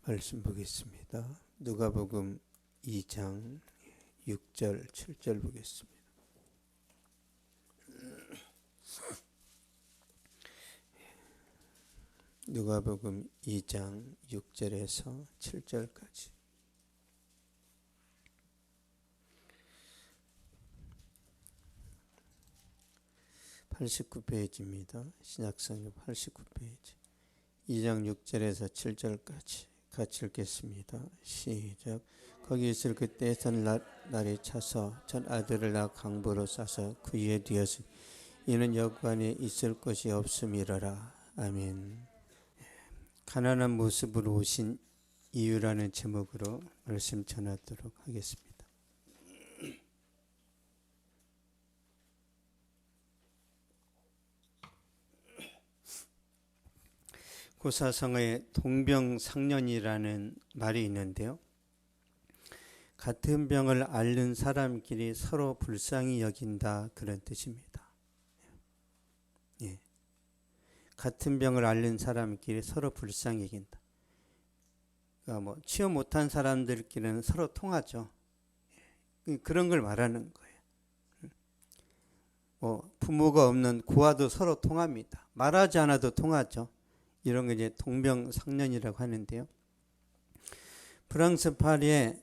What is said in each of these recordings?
말씀 보겠습니다. 누가복음 2장 6절 7절 보겠습니다. 누가복음 2장 6절에서 7절까지. (89페이지입니다) 신약성경 89페이지 2장 6절에서 7절까지 같이 읽겠습니다. 시작. 거기 있을 그때 날이 차서 첫 아들을 낳아 강보로 싸서 그 위에 뒤었으니 이는 여관에 있을 것이 없음이러라. 아멘. 가난한 모습으로 오신 이유라는 제목으로 말씀 전하도록 하겠습니다. 고사성어에 동병상련이라는 말이 있는데요. 같은 병을 앓는 사람끼리 서로 불쌍히 여긴다, 그런 뜻입니다. 예. 같은 병을 앓는 사람끼리 서로 불쌍히 여긴다. 그러니까 치유 못한 사람들끼리는 서로 통하죠. 그런 걸 말하는 거예요. 부모가 없는 고아도 서로 통합니다. 말하지 않아도 통하죠. 이런 거 이제 동병상련이라고 하는데요. 프랑스 파리에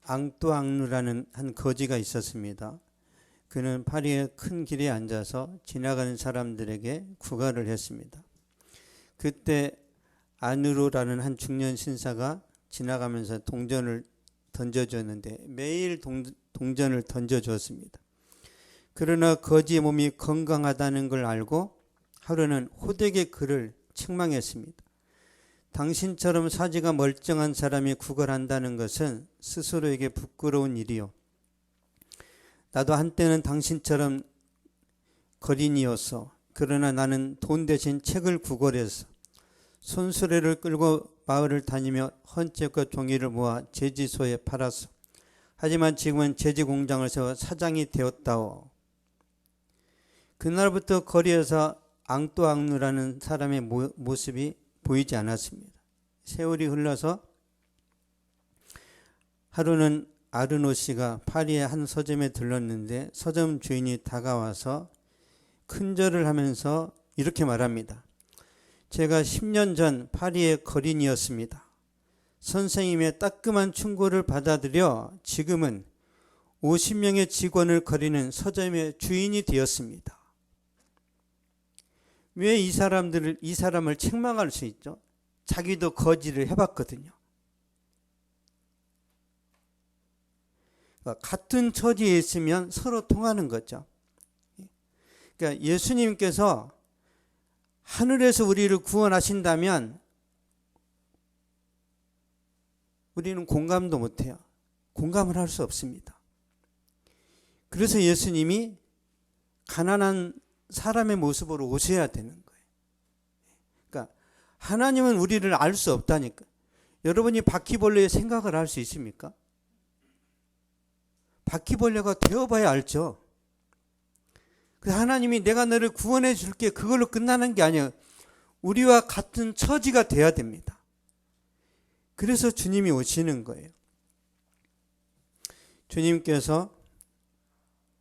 앙뚜앙누라는 한 거지가 있었습니다. 그는 파리의 큰 길에 앉아서 지나가는 사람들에게 구걸을 했습니다. 그때 아누로라는 한 중년 신사가 지나가면서 동전을 던져줬는데 매일 동전을 던져줬습니다. 그러나 거지의 몸이 건강하다는 걸 알고 하루는 호되게 그를 책망했습니다. 당신처럼 사지가 멀쩡한 사람이 구걸한다는 것은 스스로에게 부끄러운 일이요. 나도 한때는 당신처럼 거린이었어. 그러나 나는 돈 대신 책을 구걸해서 손수레를 끌고 마을을 다니며 헌책과 종이를 모아 제지소에 팔았어. 하지만 지금은 제지 공장을 세워 사장이 되었다오. 그날부터 거리에서 앙뚜앙누라는 사람의 모습이 보이지 않았습니다. 세월이 흘러서 하루는 아르노 씨가 파리의 한 서점에 들렀는데 서점 주인이 다가와서 큰절을 하면서 이렇게 말합니다. 제가 10년 전 파리의 거린이었습니다. 선생님의 따끔한 충고를 받아들여 지금은 50명의 직원을 거리는 서점의 주인이 되었습니다. 왜 이 사람을 책망할 수 있죠? 자기도 거지를 해봤거든요. 그러니까 같은 처지에 있으면 서로 통하는 거죠. 그러니까 예수님께서 하늘에서 우리를 구원하신다면 우리는 공감도 못해요. 공감을 할 수 없습니다. 그래서 예수님이 가난한 사람의 모습으로 오셔야 되는 거예요. 그러니까 하나님은 우리를 알 수 없다니까. 여러분이 바퀴벌레의 생각을 할 수 있습니까? 바퀴벌레가 되어봐야 알죠. 그래서 하나님이 내가 너를 구원해 줄게, 그걸로 끝나는 게 아니에요. 우리와 같은 처지가 돼야 됩니다. 그래서 주님이 오시는 거예요. 주님께서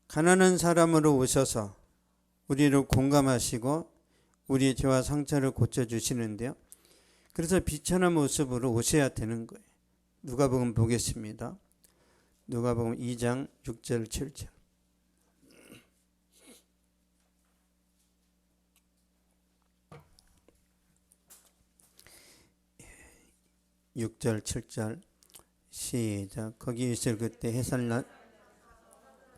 가난한 사람으로 오셔서 우리를 공감하시고 우리의 죄와 상처를 고쳐주시는데요. 그래서 비천한 모습으로 오셔야 되는 거예요. 누가복음 보겠습니다. 누가복음 2장 6절 7절. 6절 7절 시작. 거기 있을 그때 해살날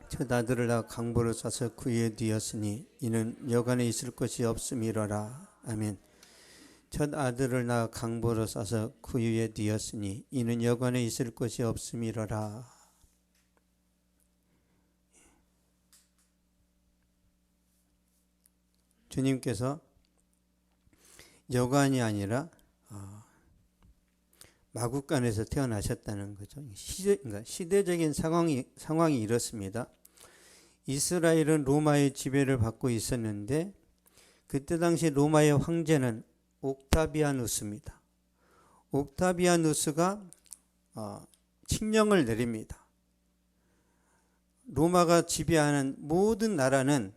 첫 아들을 낳아 강보로 싸서 그 위에 뒤었으니 이는 여관에 있을 것이 없음이러라. 아멘. 첫 아들을 낳아 강보로 싸서 그 위에 뒤었으니 이는 여관에 있을 것이 없음이러라. 주님께서 여관이 아니라 마구간에서 태어나셨다는 거죠. 그러니까 시대적인 상황이 이렇습니다. 이스라엘은 로마의 지배를 받고 있었는데 그때 당시 로마의 황제는 옥타비아누스입니다. 옥타비아누스가 칙령을 내립니다. 로마가 지배하는 모든 나라는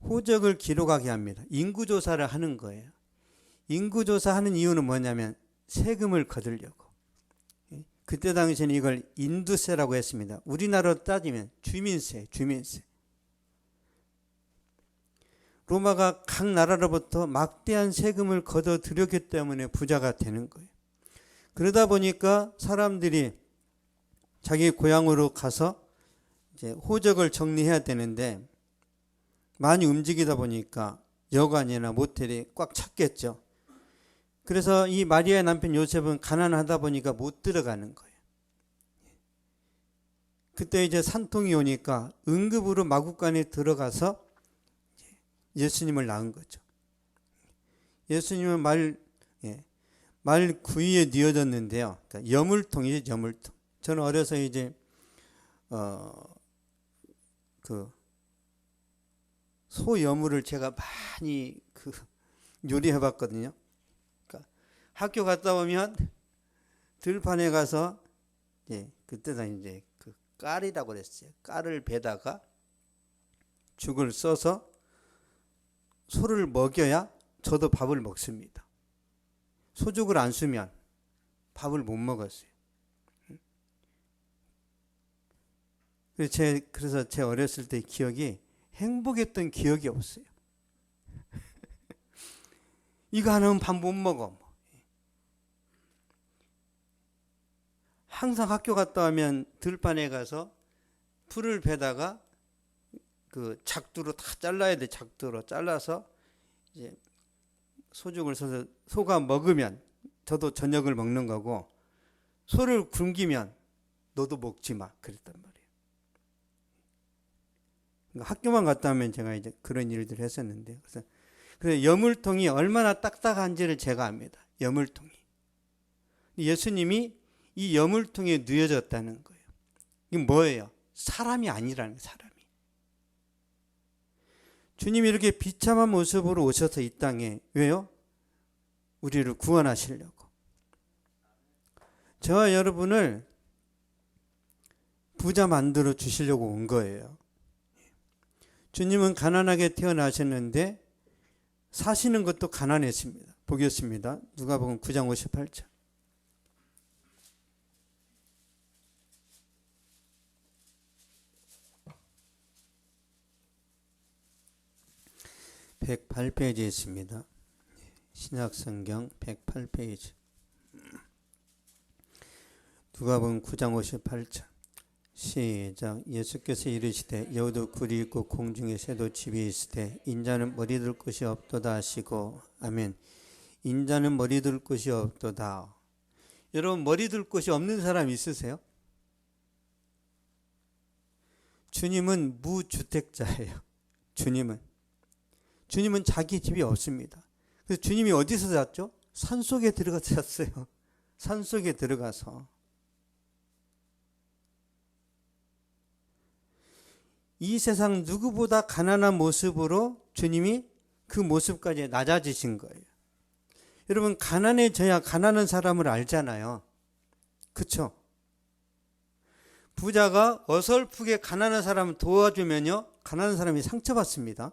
호적을 기록하게 합니다. 인구조사를 하는 거예요. 인구조사하는 이유는 뭐냐면 세금을 거두려고. 그때 당시에는 이걸 인두세라고 했습니다. 우리나라로 따지면 주민세. 로마가 각 나라로부터 막대한 세금을 거둬들였기 때문에 부자가 되는 거예요. 그러다 보니까 사람들이 자기 고향으로 가서 이제 호적을 정리해야 되는데 많이 움직이다 보니까 여관이나 모텔이 꽉 찼겠죠. 그래서 이 마리아의 남편 요셉은 가난하다 보니까 못 들어가는 거예요. 그때 이제 산통이 오니까 응급으로 마구간에 들어가서 예수님을 낳은 거죠. 예수님은 말 9위에 뉘어졌는데요. 그러니까 여물통이죠, 여물통. 저는 어려서 이제 그 소여물을 제가 많이 요리해 봤거든요. 그러니까 학교 갔다 오면 들판에 가서 그때는 이제 그 깔이라고 그랬어요. 깔을 베다가 죽을 써서 소를 먹여야 저도 밥을 먹습니다. 소죽을 안 쓰면 밥을 못 먹었어요. 그래서 제 어렸을 때 기억이 행복했던 기억이 없어요. 이거 안 하면 밥 못 먹어. 항상 학교 갔다 오면 들판에 가서 풀을 베다가 그 작두로 다 잘라야 돼. 작두로 잘라서 이제 소죽을 써서 소가 먹으면 저도 저녁을 먹는 거고, 소를 굶기면 너도 먹지 마. 그랬단 말이에요. 그러니까 학교만 갔다 오면 제가 이제 그런 일들을 했었는데, 그래서 여물통이 얼마나 딱딱한지를 제가 압니다. 여물통이. 예수님이 이 여물통에 누워졌다는 거예요. 이게 뭐예요? 사람이 아니라는 거예요. 사람이. 주님이 이렇게 비참한 모습으로 오셔서 이 땅에, 왜요? 우리를 구원하시려고. 저와 여러분을 부자 만들어 주시려고 온 거예요. 주님은 가난하게 태어나셨는데 사시는 것도 가난했습니다. 보겠습니다. 누가복음 9장 58절. (108페이지에) 있습니다. 신약성경 108페이지. 누가복음 9장 58절. 시작. 예수께서 이르시되 여우도 굴이 있고 공중에 새도 집이 있으되 인자는 머리 둘 곳이 없도다 하시고. 아멘. 인자는 머리 둘 곳이 없도다. 여러분, 머리 둘 곳이 없는 사람 있으세요? 주님은 무주택자예요. 주님은 자기 집이 없습니다. 그래서 주님이 어디서 잤죠? 산속에 들어가서 잤어요. 산속에 들어가서. 이 세상 누구보다 가난한 모습으로 주님이 그 모습까지 낮아지신 거예요. 여러분, 가난해져야 가난한 사람을 알잖아요. 그렇죠? 부자가 어설프게 가난한 사람을 도와주면요, 가난한 사람이 상처받습니다.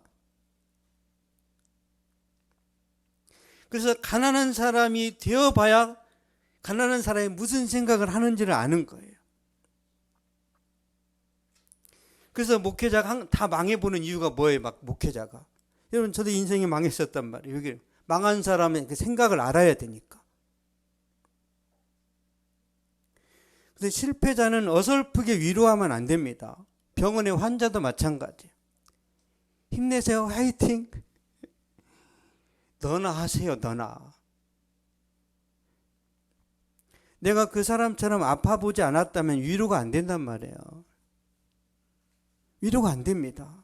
그래서 가난한 사람이 되어봐야 가난한 사람이 무슨 생각을 하는지를 아는 거예요. 그래서 목회자가 다 망해보는 이유가 뭐예요? 목회자가. 여러분, 저도 인생이 망했었단 말이에요. 여기 망한 사람의 그 생각을 알아야 되니까. 근데 실패자는 어설프게 위로하면 안 됩니다. 병원의 환자도 마찬가지예요. 힘내세요. 화이팅. 너나 하세요. 너나. 내가 그 사람처럼 아파보지 않았다면 위로가 안 된단 말이에요. 위로가 안 됩니다.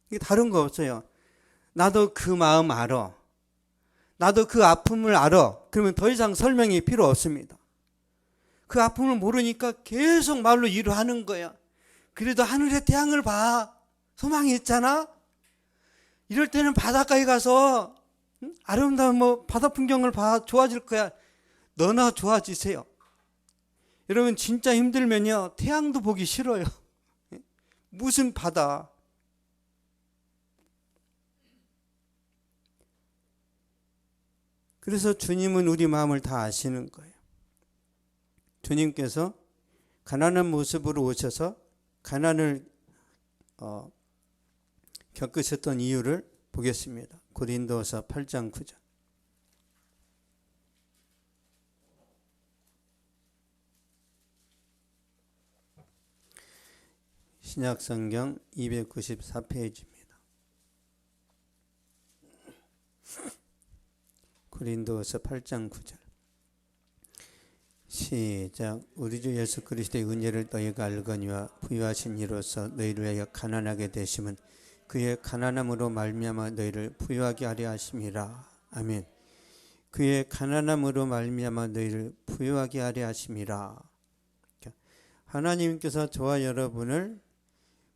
이게 다른 거 없어요. 나도 그 마음 알아. 나도 그 아픔을 알아. 그러면 더 이상 설명이 필요 없습니다. 그 아픔을 모르니까 계속 말로 위로하는 거야. 그래도 하늘의 태양을 봐. 소망이 있잖아. 이럴 때는 바닷가에 가서 아름다운 뭐 바다 풍경을 봐 좋아질 거야. 너나 좋아지세요. 여러분 진짜 힘들면요 태양도 보기 싫어요. 무슨 바다. 그래서 주님은 우리 마음을 다 아시는 거예요. 주님께서 가난한 모습으로 오셔서 가난을 겪으셨던 이유를 보겠습니다. 고린도서 8장 9절. 신약성경 294페이지입니다. 고린도서 8장 9절. 시작. 우리 주 예수 그리스도의 은혜를 너희가 알거니와 부유하신 이로써 너희를 위하여 가난하게 되심은 그의 가난함으로 말미암아 너희를 부유하게 하려 하심이라. 아멘. 그의 가난함으로 말미암아 너희를 부유하게 하려 하심이라. 하나님께서 저와 여러분을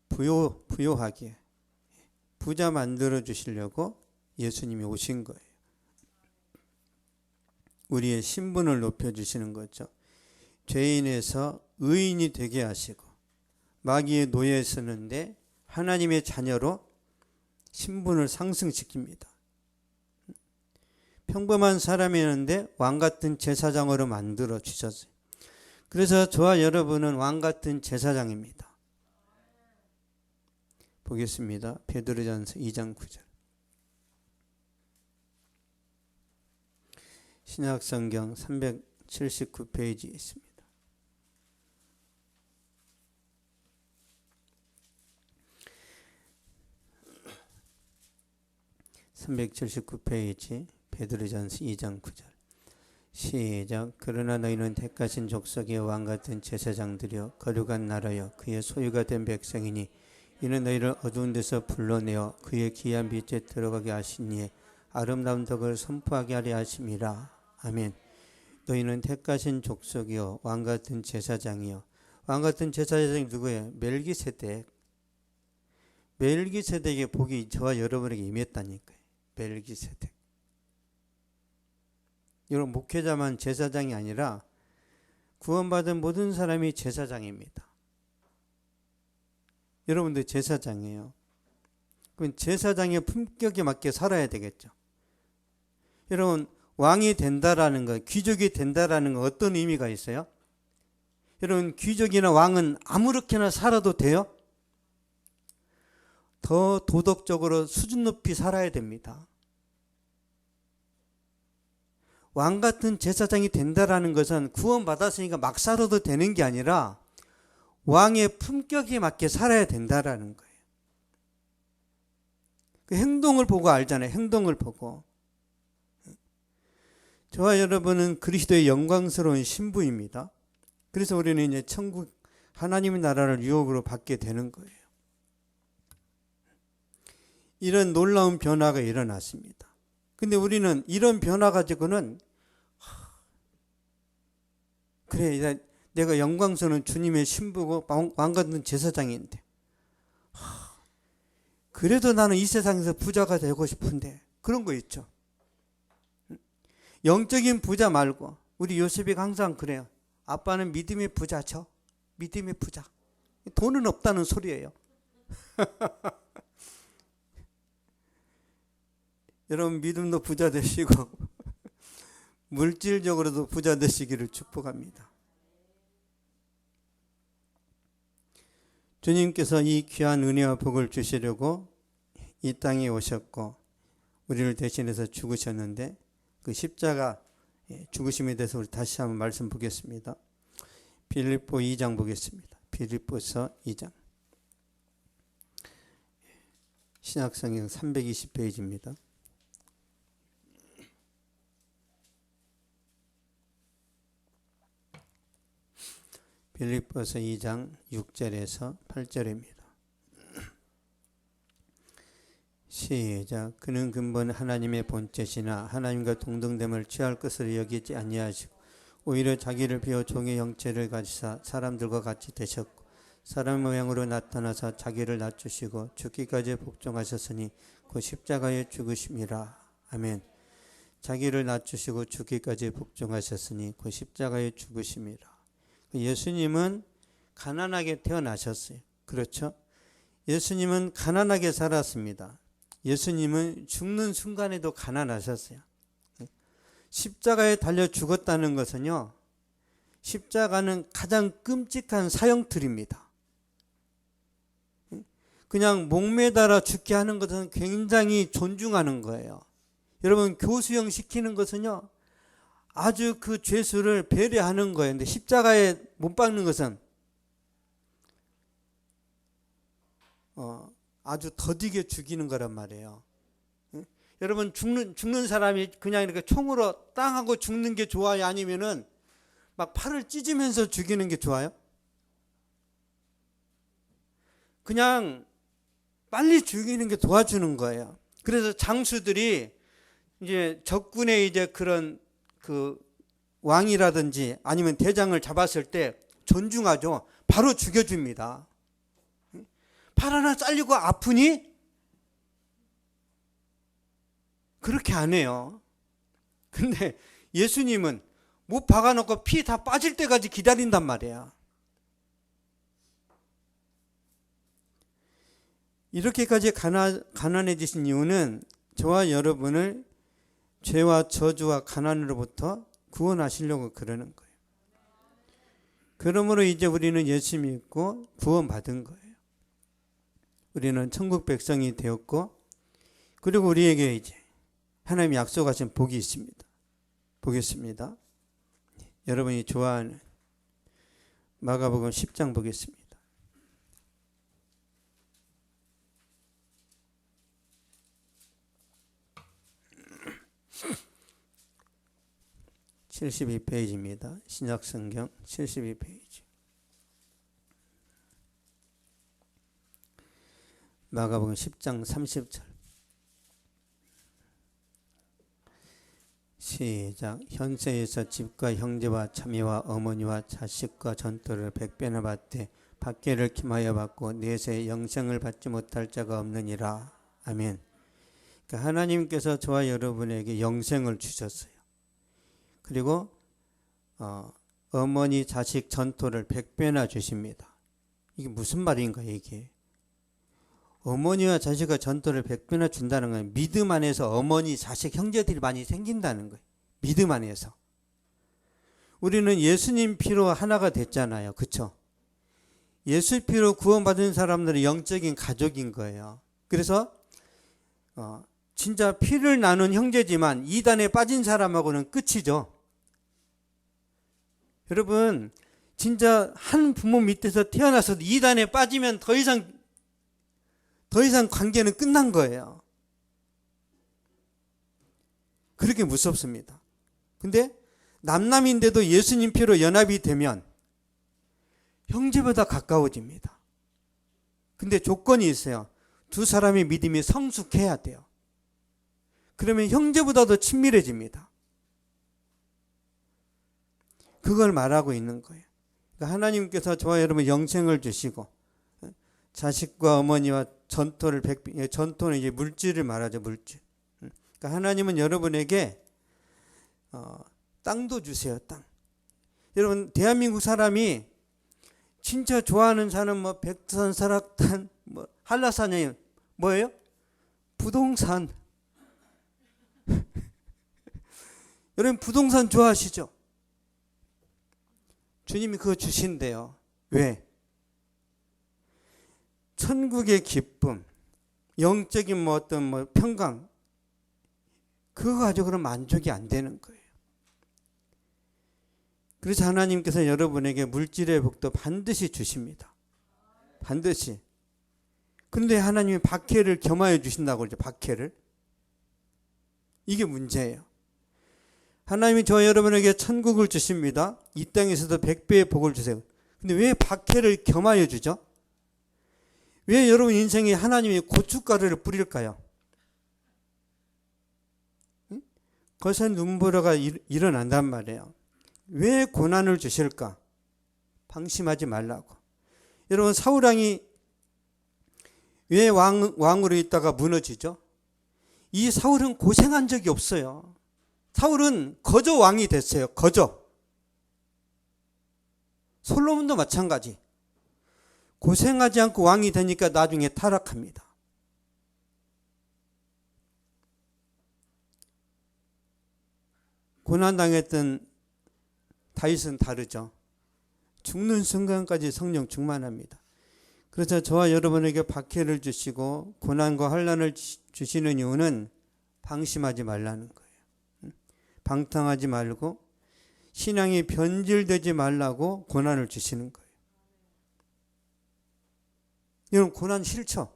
부유하게 부자 만들어 주시려고 예수님이 오신 거예요. 우리의 신분을 높여주시는 거죠. 죄인에서 의인이 되게 하시고 마귀의 노예에 쓰는데 하나님의 자녀로 신분을 상승시킵니다. 평범한 사람이었는데 왕같은 제사장으로 만들어 주셨어요. 그래서 저와 여러분은 왕같은 제사장입니다. 보겠습니다. 베드로전서 2장 9절. 신약성경 379페이지에 있습니다. (379페이지) 베드로전서 2장 9절. 시작. 그러나 너희는 택하신 족속의 왕같은 제사장들이여 거룩한 나라여 그의 소유가 된 백성이니 이는 너희를 어두운 데서 불러내어 그의 귀한 빛에 들어가게 하시니에 아름다운 덕을 선포하게 하려 하심이라. 아멘. 너희는 택하신 족속이요 왕같은 제사장이요. 왕같은 제사장이 누구예요? 멜기세덱. 멜기세덱의 복이 저와 여러분에게 임했다니까요. 멜기세덱. 여러분 목회자만 제사장이 아니라 구원받은 모든 사람이 제사장입니다. 여러분들 제사장이에요. 그럼 제사장의 품격에 맞게 살아야 되겠죠. 여러분 왕이 된다라는 것, 귀족이 된다라는 것 어떤 의미가 있어요? 여러분 귀족이나 왕은 아무렇게나 살아도 돼요? 더 도덕적으로 수준 높이 살아야 됩니다. 왕 같은 제사장이 된다라는 것은 구원받았으니까 막 살아도 되는 게 아니라 왕의 품격에 맞게 살아야 된다라는 거예요. 그 행동을 보고 알잖아요. 행동을 보고. 저와 여러분은 그리스도의 영광스러운 신부입니다. 그래서 우리는 이제 천국 하나님의 나라를 유업으로 받게 되는 거예요. 이런 놀라운 변화가 일어났습니다. 근데 우리는 이런 변화 가지고는 그래 내가 영광스러운 주님의 신부고 왕같은 제사장인데 그래도 나는 이 세상에서 부자가 되고 싶은데 그런 거 있죠. 영적인 부자 말고 우리 요셉이 항상 그래요. 아빠는 믿음의 부자죠. 믿음의 부자. 돈은 없다는 소리예요. 여러분 믿음도 부자 되시고 물질적으로도 부자 되시기를 축복합니다. 주님께서 이 귀한 은혜와 복을 주시려고 이 땅에 오셨고 우리를 대신해서 죽으셨는데 그 십자가 죽으심에 대해서 우리 다시 한번 말씀 보겠습니다. 빌립보 2장 보겠습니다. 빌립보서 2장. 신약성경 320페이지입니다. 빌립보서 2장 6절에서 8절입니다. 시작. 그는 근본 하나님의 본체시나 하나님과 동등됨을 취할 것을 여기지 아니하시고 오히려 자기를 비워 종의 형체를 가지사 사람들과 같이 되셨고 사람 모양으로 나타나사 자기를 낮추시고 죽기까지 복종하셨으니 그 십자가에 죽으심이라. 아멘. 자기를 낮추시고 죽기까지 복종하셨으니 그 십자가에 죽으심이라. 예수님은 가난하게 태어나셨어요. 그렇죠? 예수님은 가난하게 살았습니다. 예수님은 죽는 순간에도 가난하셨어요. 십자가에 달려 죽었다는 것은요, 십자가는 가장 끔찍한 사형틀입니다. 그냥 목매달아 죽게 하는 것은 굉장히 존중하는 거예요. 여러분, 교수형 시키는 것은요, 아주 그 죄수를 배려하는 거예요. 근데 십자가에 못 박는 것은 아주 더디게 죽이는 거란 말이에요. 여러분, 죽는 사람이 그냥 이렇게 총으로 땅 하고 죽는 게 좋아요? 아니면은 막 팔을 찢으면서 죽이는 게 좋아요? 그냥 빨리 죽이는 게 도와주는 거예요. 그래서 장수들이 이제 적군의 이제 그런 그 왕이라든지 아니면 대장을 잡았을 때 존중하죠. 바로 죽여줍니다. 팔 하나 잘리고 아프니? 그렇게 안 해요. 근데 예수님은 못 박아놓고 피 다 빠질 때까지 기다린단 말이야. 이렇게까지 가난해지신 이유는 저와 여러분을 죄와 저주와 가난으로부터 구원하시려고 그러는 거예요. 그러므로 이제 우리는 예수 믿고 구원받은 거예요. 우리는 천국 백성이 되었고, 그리고 우리에게 이제 하나님이 약속하신 복이 있습니다. 보겠습니다. 여러분이 좋아하는 마가복음 10장 보겠습니다. 72페이지입니다. 신약성경 72페이지. 마가복음 10장 30절. 시작. 현세에서 집과 형제와 자매와 어머니와 자식과 전토를 100배나 받되 박해를 kim하여 받고 내세 영생을 받지 못할 자가 없느니라. 아멘. 그러니까 하나님께서 저와 여러분에게 영생을 주셨어요. 그리고 어머니 자식 전토를 100배나 주십니다. 이게 무슨 말인가 이게? 어머니와 자식과 전토를 100배나 준다는 건 믿음 안에서 어머니, 자식, 형제들이 많이 생긴다는 거예요. 믿음 안에서. 우리는 예수님 피로 하나가 됐잖아요. 그렇죠? 예수 피로 구원받은 사람들은 영적인 가족인 거예요. 그래서 진짜 피를 나눈 형제지만 이단에 빠진 사람하고는 끝이죠. 여러분, 진짜 한 부모 밑에서 태어나서 이단에 빠지면 더 이상 관계는 끝난 거예요. 그렇게 무섭습니다. 근데 남남인데도 예수님 피로 연합이 되면 형제보다 가까워집니다. 근데 조건이 있어요. 두 사람의 믿음이 성숙해야 돼요. 그러면 형제보다도 친밀해집니다. 그걸 말하고 있는 거예요. 그러니까 하나님께서 저와 여러분 영생을 주시고 자식과 어머니와 전토를 전토는 이제 물질을 말하죠. 물질. 그러니까 하나님은 여러분에게 땅도 주세요. 땅. 여러분, 대한민국 사람이 진짜 좋아하는 산은 뭐 백두산, 설악산, 뭐 한라산이 뭐예요? 부동산. 여러분, 부동산 좋아하시죠? 주님이 그거 주신대요. 왜? 천국의 기쁨, 영적인 뭐 어떤 뭐 평강, 그거 가지고는 만족이 안 되는 거예요. 그래서 하나님께서 여러분에게 물질의 복도 반드시 주십니다. 반드시. 근데 하나님이 박해를 겸하여 주신다고 그러죠. 박해를. 이게 문제예요. 하나님이 저 여러분에게 천국을 주십니다. 이 땅에서도 100배의 복을 주세요. 근데 왜 박해를 겸하여 주죠? 왜 여러분 인생에 하나님이 고춧가루를 뿌릴까요? 거기서 눈보라가 일어난단 말이에요. 왜 고난을 주실까? 방심하지 말라고. 여러분, 사울왕이 왜 왕으로 있다가 무너지죠? 이 사울은 고생한 적이 없어요. 사울은 거저 왕이 됐어요. 거저. 솔로몬도 마찬가지. 고생하지 않고 왕이 되니까 나중에 타락합니다. 고난당했던 다윗은 다르죠. 죽는 순간까지 성령 충만합니다. 그래서 저와 여러분에게 박해를 주시고 고난과 환난을 주시는 이유는 방심하지 말라는 거예요. 방탕하지 말고 신앙이 변질되지 말라고 고난을 주시는 거예요. 여러분, 고난 싫죠?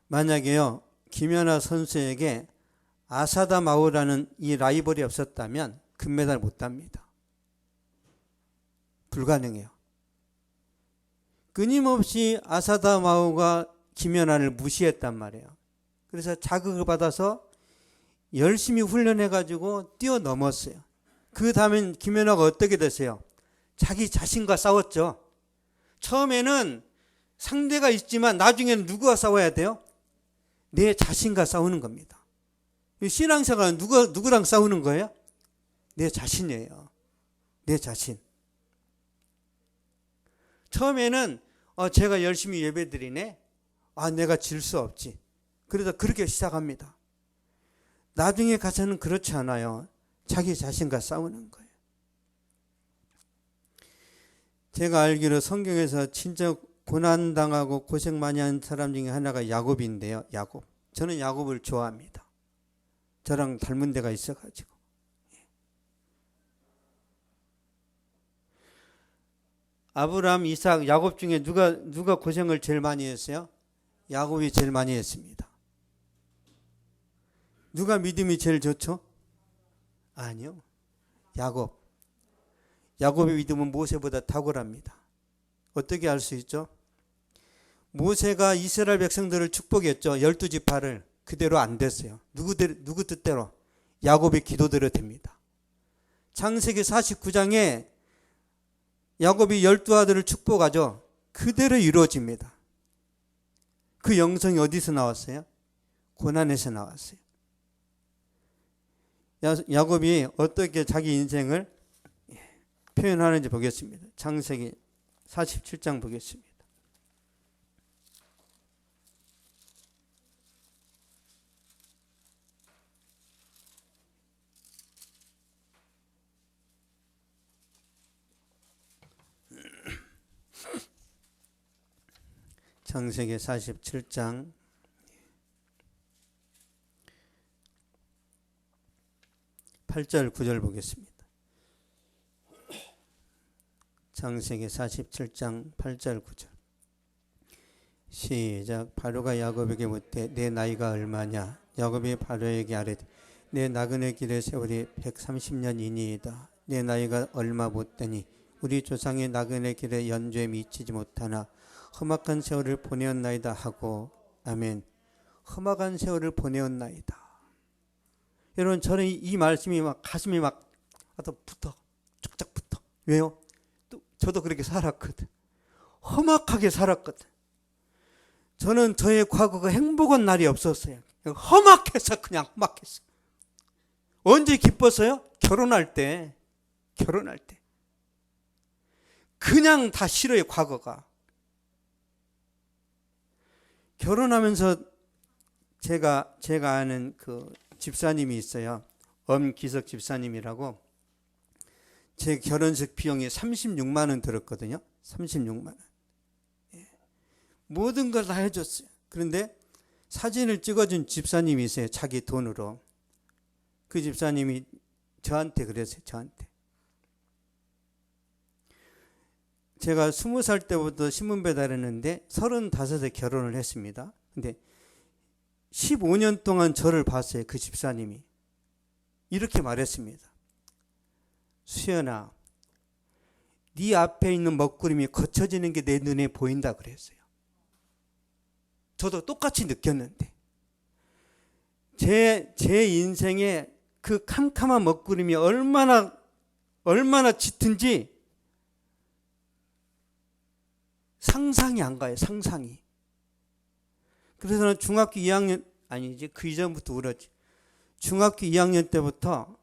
만약에요, 김연아 선수에게 아사다 마오라는 이 라이벌이 없었다면 금메달 못 땁니다. 불가능해요. 끊임없이 아사다 마오가 김연아를 무시했단 말이에요. 그래서 자극을 받아서 열심히 훈련해가지고 뛰어넘었어요. 그 다음엔 김연아가 어떻게 됐어요? 자기 자신과 싸웠죠. 처음에는 상대가 있지만 나중에는 누구와 싸워야 돼요? 내 자신과 싸우는 겁니다. 신앙생활은 누구랑 싸우는 거예요? 내 자신이에요. 내 자신. 처음에는 제가 열심히 예배드리네. 내가 질 수 없지. 그래서 그렇게 시작합니다. 나중에 가서는 그렇지 않아요. 자기 자신과 싸우는 거예요. 제가 알기로 성경에서 진짜 고난당하고 고생 많이 한 사람 중에 하나가 야곱인데요. 야곱. 저는 야곱을 좋아합니다. 저랑 닮은 데가 있어가지고. 아브라함, 이삭, 야곱 중에 누가 고생을 제일 많이 했어요? 야곱이 제일 많이 했습니다. 누가 믿음이 제일 좋죠? 아니요. 야곱. 야곱의 믿음은 모세보다 탁월합니다. 어떻게 알 수 있죠? 모세가 이스라엘 백성들을 축복했죠. 12지파를. 그대로 안 됐어요. 누구 뜻대로? 야곱의 기도대로 됩니다. 창세기 49장에 야곱이 12아들을 축복하죠. 그대로 이루어집니다. 그 영성이 어디서 나왔어요? 고난에서 나왔어요. 야곱이 어떻게 자기 인생을 표현하는지 보겠습니다. 창세기 47장 보겠습니다. 창세기 47장 8절 9절 보겠습니다. 창세기 47장 8절 9절 시작. 바로가 야곱에게 묻되 내 나이가 얼마냐? 야곱이 바로에게 아뢰되 내 나그네 길의 세월이 130년이니이다. 내 나이가 얼마 못되니 우리 조상의 나그네 길에 연주에 미치지 못하나 험악한 세월을 보내었나이다 하고. 아멘. 험악한 세월을 보내었나이다. 여러분, 저는 이 말씀이 막 가슴이 막 붙어. 쫙쫙 붙어. 왜요? 저도 그렇게 살았거든. 험악하게 살았거든. 저는 저의 과거가 행복한 날이 없었어요. 험악해서 그냥 험악했어. 언제 기뻤어요? 결혼할 때. 그냥 다 싫어요, 과거가. 결혼하면서 제가 아는 그 집사님이 있어요. 엄기석 집사님이라고. 제 결혼식 비용이 36만 원 들었거든요. 36만 원. 모든 걸 다 해줬어요. 그런데 사진을 찍어준 집사님이 있어요. 자기 돈으로. 그 집사님이 저한테 그랬어요. 저한테. 제가 20살 때부터 신문 배달했는데 35에 결혼을 했습니다. 근데 15년 동안 저를 봤어요. 그 집사님이. 이렇게 말했습니다. 수연아, 네 앞에 있는 먹구름이 거쳐지는 게 내 눈에 보인다 그랬어요. 저도 똑같이 느꼈는데 제 인생에 그 캄캄한 먹구름이 얼마나 짙은지 상상이 안 가요. 상상이. 그래서 저는 중학교 2학년 아니지, 그 이전부터 울었지. 중학교 2학년 때부터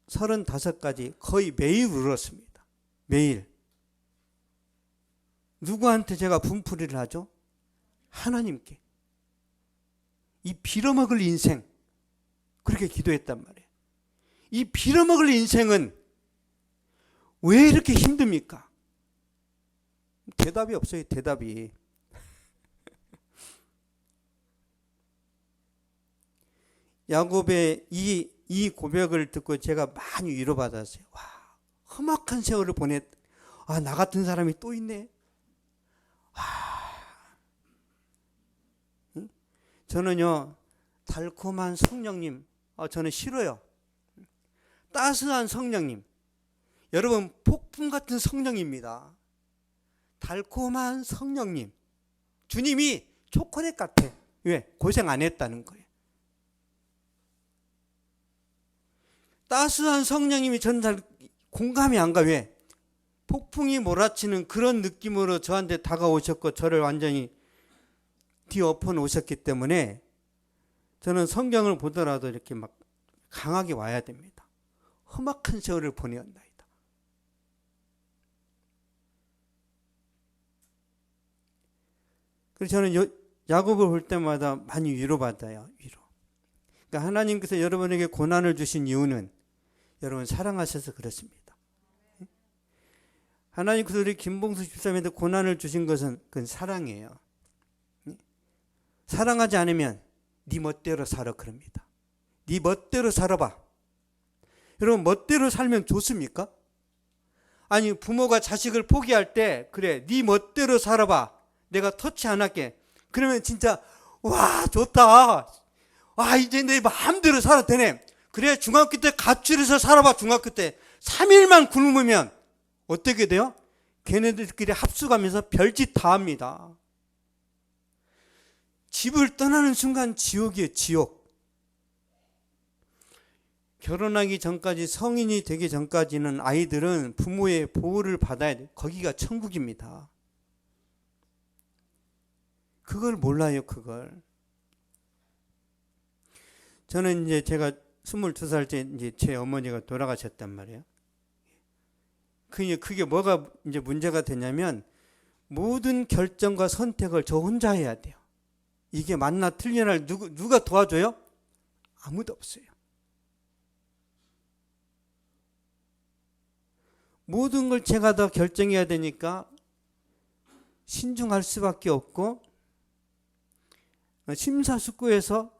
35까지 거의 매일 울었습니다. 매일. 누구한테 제가 분풀이를 하죠? 하나님께. 이 빌어먹을 인생, 그렇게 기도했단 말이에요. 이 빌어먹을 인생은 왜 이렇게 힘듭니까? 대답이 없어요. 대답이. 야곱의 이 고백을 듣고 제가 많이 위로받았어요. 와, 험악한 세월을 나 같은 사람이 또 있네. 응? 저는요, 달콤한 성령님, 저는 싫어요. 따스한 성령님. 여러분, 폭풍 같은 성령입니다. 달콤한 성령님. 주님이 초콜릿 같아. 왜? 고생 안 했다는 거예요. 따스한 성령님이 전 잘 공감이 안 가. 왜? 폭풍이 몰아치는 그런 느낌으로 저한테 다가오셨고 저를 완전히 뒤엎어 놓으셨기 때문에 저는 성경을 보더라도 이렇게 막 강하게 와야 됩니다. 험악한 세월을 보내었나이다. 그래서 저는 야곱을 볼 때마다 많이 위로받아요. 위로. 그러니까 하나님께서 여러분에게 고난을 주신 이유는 여러분 사랑하셔서 그렇습니다. 하나님께서 우리 김봉수 집사님한테 고난을 주신 것은 그건 사랑이에요. 사랑하지 않으면 네 멋대로 살아 그럽니다. 네 멋대로 살아봐. 여러분 멋대로 살면 좋습니까? 아니 부모가 자식을 포기할 때 그래 네 멋대로 살아봐. 내가 터치 안 할게. 그러면 진짜 와 좋다. 와 이제 내 마음대로 살아도 되네. 그래 중학교 때 가출해서 살아봐. 중학교 때 3일만 굶으면 어떻게 돼요? 걔네들끼리 합숙하면서 별짓 다 합니다. 집을 떠나는 순간 지옥이에요. 지옥. 결혼하기 전까지 성인이 되기 전까지는 아이들은 부모의 보호를 받아야 돼요. 거기가 천국입니다. 그걸 몰라요. 그걸. 저는 이제 제가 22살 때 이제 제 어머니가 돌아가셨단 말이에요. 그게 뭐가 이제 문제가 되냐면 모든 결정과 선택을 저 혼자 해야 돼요. 이게 맞나 틀리나 누가 도와줘요? 아무도 없어요. 모든 걸 제가 다 결정해야 되니까 신중할 수밖에 없고 심사숙고해서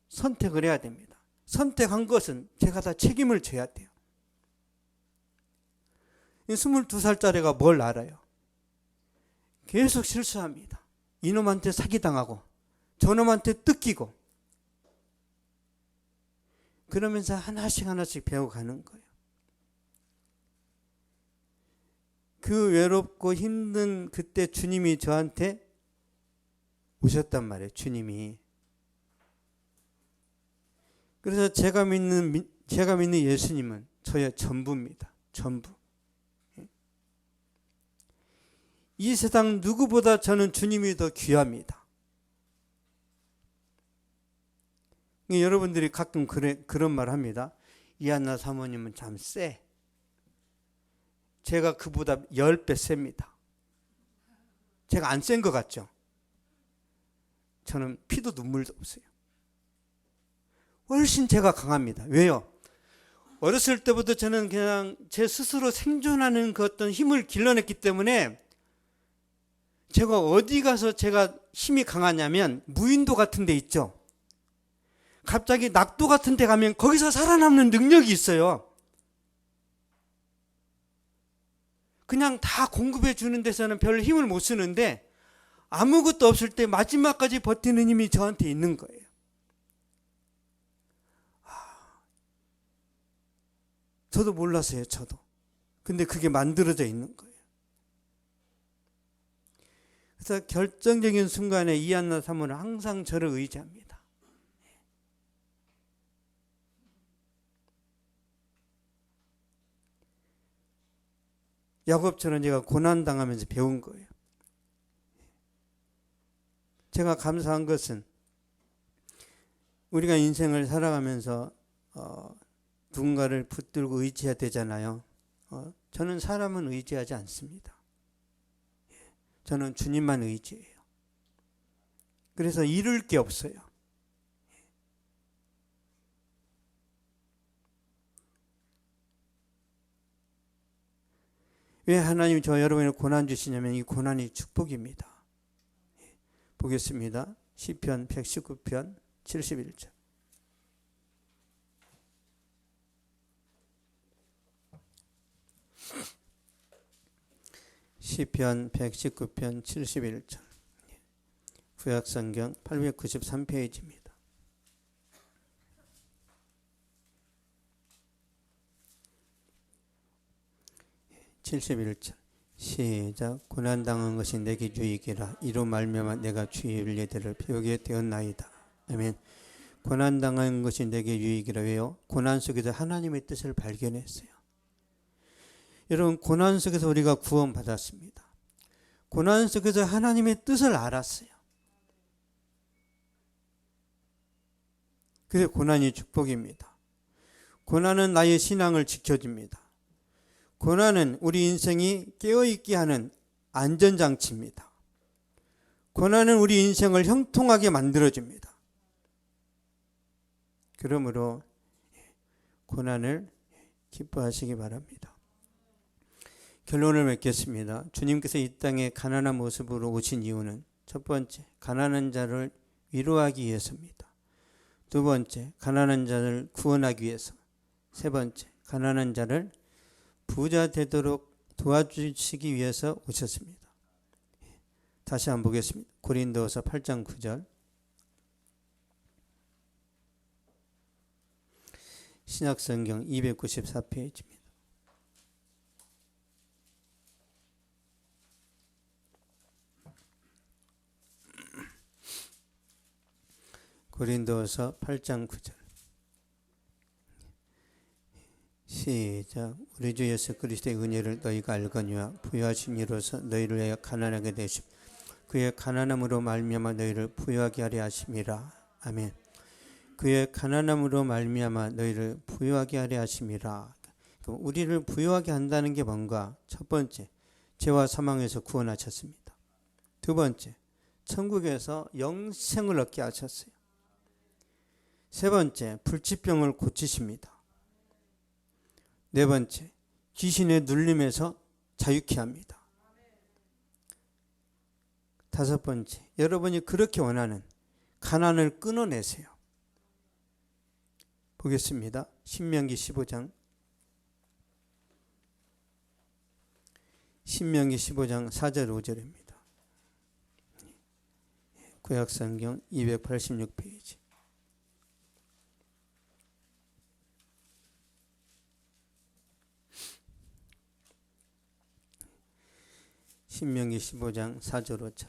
선택을 해야 됩니다. 선택한 것은 제가 다 책임을 져야 돼요. 22살짜리가 뭘 알아요? 계속 실수합니다. 이놈한테 사기당하고 저놈한테 뜯기고 그러면서 하나씩 배워가는 거예요. 그 외롭고 힘든 그때 주님이 저한테 오셨단 말이에요. 주님이. 그래서 제가 믿는 예수님은 저의 전부입니다. 전부. 이 세상 누구보다 저는 주님이 더 귀합니다. 여러분들이 가끔 그런 말 합니다. 이한나 사모님은 참 세. 제가 그보다 10배 셉니다. 제가 안 센 것 같죠? 저는 피도 눈물도 없어요. 훨씬 제가 강합니다. 왜요? 어렸을 때부터 저는 그냥 제 스스로 생존하는 그 어떤 힘을 길러냈기 때문에 제가 어디 가서 제가 힘이 강하냐면 무인도 같은 데 있죠. 갑자기 낙도 같은 데 가면 거기서 살아남는 능력이 있어요. 그냥 다 공급해 주는 데서는 별 힘을 못 쓰는데 아무것도 없을 때 마지막까지 버티는 힘이 저한테 있는 거예요. 저도 몰랐어요. 저도. 근데 그게 만들어져 있는 거예요. 그래서 결정적인 순간에 이한나 사모는 항상 저를 의지합니다. 야곱처럼 제가 고난당하면서 배운 거예요. 제가 감사한 것은 우리가 인생을 살아가면서 누군가를 붙들고 의지해야 되잖아요. 저는 사람은 의지하지 않습니다. 저는 주님만 의지해요. 그래서 잃을 게 없어요. 왜 하나님이 저 여러분을 고난 주시냐면 이 고난이 축복입니다. 보겠습니다. 시편 119편 71절. 시편 119편 71절. 구약성경 893페이지입니다. 71절. 시작. 고난당한 것이 내게 유익이라 이로 말미암아 내가 주의 윤례들을 배우게 되었나이다. 아멘. 고난당한 것이 내게 유익이라. 왜요? 고난 속에서 하나님의 뜻을 발견했어요. 여러분, 고난 속에서 우리가 구원받았습니다. 고난 속에서 하나님의 뜻을 알았어요. 그래서 고난이 축복입니다. 고난은 나의 신앙을 지켜줍니다. 고난은 우리 인생이 깨어있게 하는 안전장치입니다. 고난은 우리 인생을 형통하게 만들어줍니다. 그러므로 고난을 기뻐하시기 바랍니다. 결론을 맺겠습니다. 주님께서 이 땅에 가난한 모습으로 오신 이유는 첫 번째, 가난한 자를 위로하기 위해서입니다. 두 번째, 가난한 자를 구원하기 위해서. 세 번째, 가난한 자를 부자 되도록 도와주시기 위해서 오셨습니다. 다시 한번 보겠습니다. 고린도서 8장 9절. 신약성경 294페이지입니다. 고린도서 8장 9절. 시작. 우리 주 예수 그리스도의 은혜를 너희가 알거니와 부유하신 이로서 너희를 위하여 가난하게 되시고 그의 가난함으로 말미암아 너희를 부유하게 하려 하심이라. 아멘. 그의 가난함으로 말미암아 너희를 부유하게 하려 하심이라. 우리를 부유하게 한다는 게 뭔가? 첫 번째, 죄와 사망에서 구원하셨습니다. 두 번째, 천국에서 영생을 얻게 하셨어요. 세 번째, 불치병을 고치십니다. 네 번째, 귀신의 눌림에서 자유케 합니다. 다섯 번째, 여러분이 그렇게 원하는 가난을 끊어내세요. 보겠습니다. 신명기 15장 4절 5절입니다. 구약성경 286페이지. 신명기 15장 4절 5절.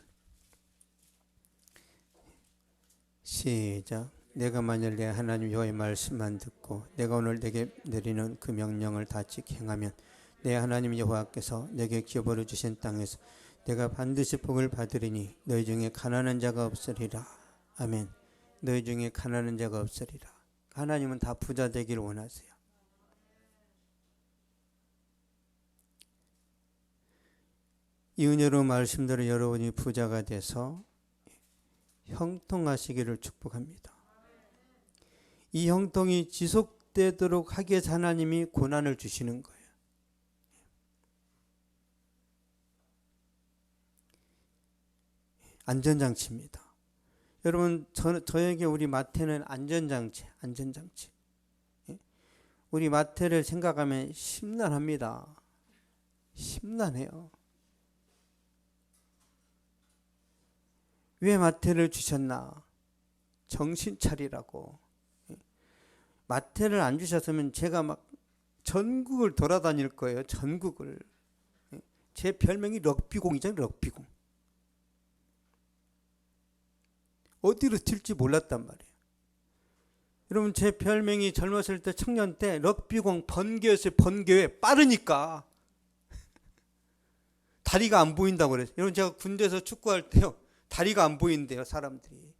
시작. 내가 만일 내 하나님 여호와의 말씀만 듣고 내가 오늘 내게 내리는 그 명령을 다 지켜 행하면 내 하나님 여호와께서 내게 기업으로 주신 땅에서 내가 반드시 복을 받으리니 너희 중에 가난한 자가 없으리라. 아멘. 너희 중에 가난한 자가 없으리라. 하나님은 다 부자 되기를 원하세요. 이 은혜로운 말씀대로 여러분이 부자가 돼서 형통하시기를 축복합니다. 이 형통이 지속되도록 하기 위해서 하나님이 고난을 주시는 거예요. 안전장치입니다. 여러분, 저에게 우리 마태는 안전장치. 우리 마태를 생각하면 심란합니다. 심란해요. 왜 마태를 주셨나? 정신 차리라고. 마태를 안 주셨으면 제가 막 전국을 돌아다닐 거예요. 전국을. 제 별명이 럭비공이잖아요. 럭비공. 어디로 튈지 몰랐단 말이에요. 여러분, 제 별명이 젊었을 때 청년 때 럭비공 번개였어요. 번개에 빠르니까. 다리가 안 보인다고 그랬어요. 여러분, 제가 군대에서 축구할 때요. 다리가 안 보인대요, 사람들이.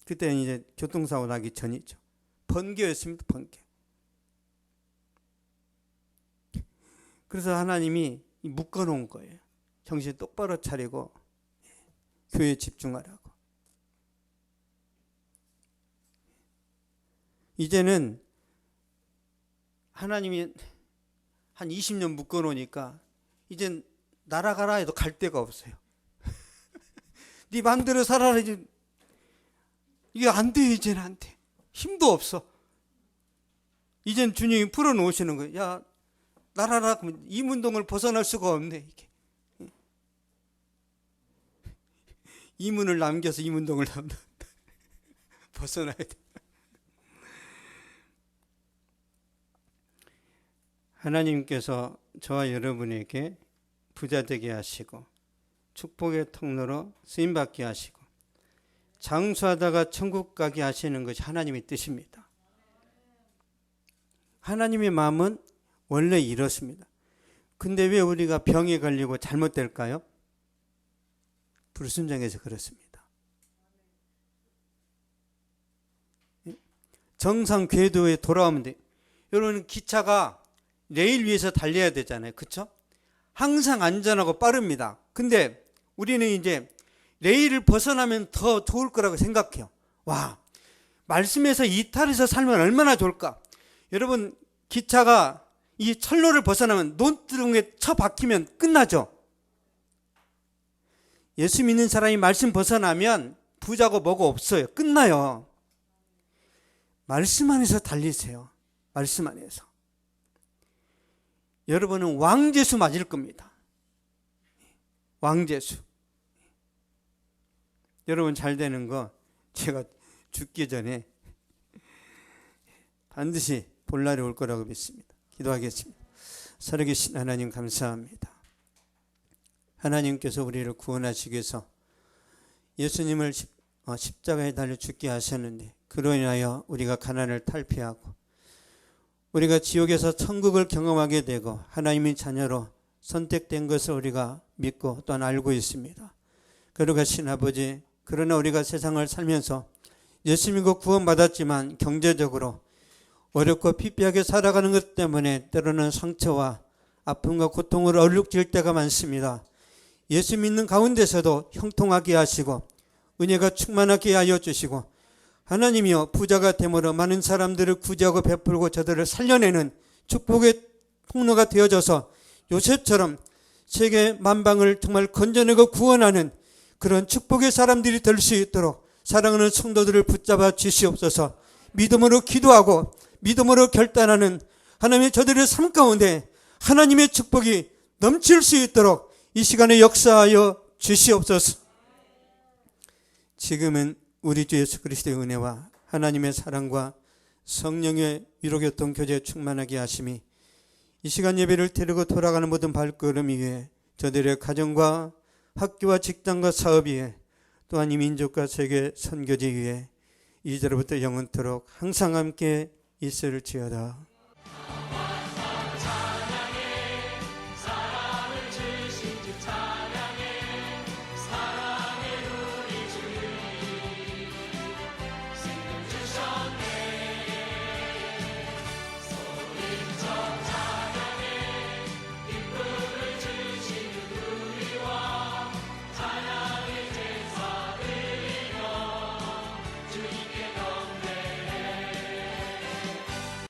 그때는 이제 교통사고 나기 전이죠. 번개였습니다. 번개. 그래서 하나님이 묶어놓은 거예요. 정신 똑바로 차리고 교회에 집중하라고. 이제는 하나님이 한 20년 묶어놓으니까 이젠 날아가라 해도 갈 데가 없어요. 네 마음대로 살아라. 이게 안 돼요. 이제는 안 돼. 힘도 없어. 이젠 주님이 풀어놓으시는 거예요. 야, 날아라. 이문동을 벗어날 수가 없네. 이게. 이문을 남겨서 이문동을 벗어나야 돼. 하나님께서 저와 여러분에게 부자 되게 하시고 축복의 통로로 쓰임받게 하시고 장수하다가 천국 가게 하시는 것이 하나님의 뜻입니다. 하나님의 마음은 원래 이렇습니다. 근데 왜 우리가 병에 걸리고 잘못될까요? 불순종해서 그렇습니다. 정상 궤도에 돌아오면 돼요. 여러분, 기차가 레일 위에서 달려야 되잖아요. 그렇죠? 항상 안전하고 빠릅니다. 근데 우리는 이제 레일을 벗어나면 더 좋을 거라고 생각해요. 와, 말씀에서 이탈해서 살면 얼마나 좋을까. 여러분, 기차가 이 철로를 벗어나면 논두렁에 처박히면 끝나죠. 예수 믿는 사람이 말씀 벗어나면 부자고 뭐고 없어요. 끝나요. 말씀 안에서 달리세요. 말씀 안에서. 여러분은 왕재수 맞을 겁니다. 왕재수. 여러분 잘 되는 거 제가 죽기 전에 반드시 볼 날이 올 거라고 믿습니다. 기도하겠습니다. 살아계신 하나님 감사합니다. 하나님께서 우리를 구원하시기 위해서 예수님을 십자가에 달려 죽게 하셨는데 그로 인하여 우리가 가난을 탈피하고 우리가 지옥에서 천국을 경험하게 되고 하나님의 자녀로 선택된 것을 우리가 믿고 또한 알고 있습니다. 거룩하신 아버지, 그러나 우리가 세상을 살면서 예수 믿고 구원받았지만 경제적으로 어렵고 피폐하게 살아가는 것 때문에 때로는 상처와 아픔과 고통으로 얼룩질 때가 많습니다. 예수 믿는 가운데서도 형통하게 하시고 은혜가 충만하게 하여 주시고 하나님이여 부자가 됨으로 많은 사람들을 구제하고 베풀고 저들을 살려내는 축복의 통로가 되어져서 요셉처럼 세계 만방을 정말 건져내고 구원하는 그런 축복의 사람들이 될 수 있도록 사랑하는 성도들을 붙잡아 주시옵소서. 믿음으로 기도하고 믿음으로 결단하는 하나님의 저들의 삶 가운데 하나님의 축복이 넘칠 수 있도록 이 시간에 역사하여 주시옵소서. 지금은 우리 주 예수 그리스도의 은혜와 하나님의 사랑과 성령의 위로교통 교제 충만하게 하심이 이 시간 예배를 드리고 돌아가는 모든 발걸음 위에 저들의 가정과 학교와 직장과 사업 위에 또한 이 민족과 세계 선교지 위에 이제로부터 영원토록 항상 함께 있을지어다.